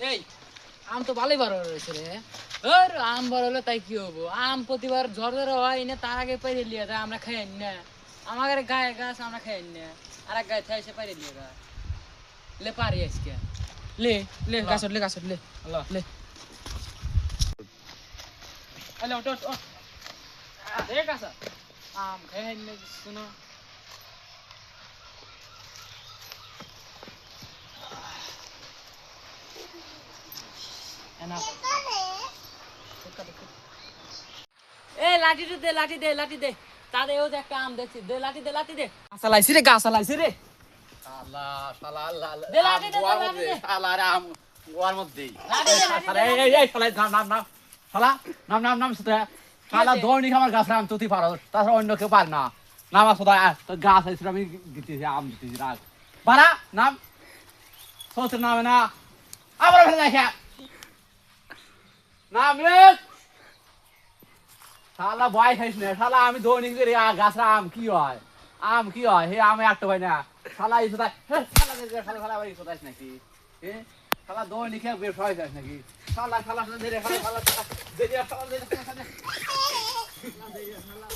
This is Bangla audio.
এই আম তো ভালোই বড় হয়েছে রে। ওর আম বড় হলে তাই কি হবো? আম প্রতিবার ঝড় হয় না, তার আগে পাইরে লিয়ে যায়, আমরা খাই না। আমাদের গায়ে গাছ আমরা খাই না, আর এক গায়ে থাই সে পাইরে লিয়ে গা লে পারি আজকে লে লে গাছট লে লে হ্যালো ওট ওট দে গাছ আম খাই না শুনো এনা এ লাঠি দে লাঠি দে তারে ও যে একটা আম দেখছি দে লাঠি দে আসলাইছি রে গাছ আলাইছি রে শালা শালা আল্লাহ দে লাঠি দে গোয়ার লাঠি মধ্যে দে শালা রে আম গোয়ার মধ্যে লাঠি দে শালা এই শালা নাম সেটা শালা দৌড়নি আমার গাছ আম তুই পারো তাছাড়া অন্য কেউ পার না নাম আসো তো গাছ আছে আমি দিতেছি আম দিতেছি রাখ বাড়া নাম সোচের নামে না আবার ফেলে দেখে নাম রে শালা বয়স হইস না শালা আমি দৌড়নি করে গাছ আম কি হয় হে আমি একটা ভাই না শালা এই সোদাই শালা আবার এই সোদাইস নাকি শালা দৌড়নি খেয়ে বের হয়ে যাস নাকি শালা ধরে শালা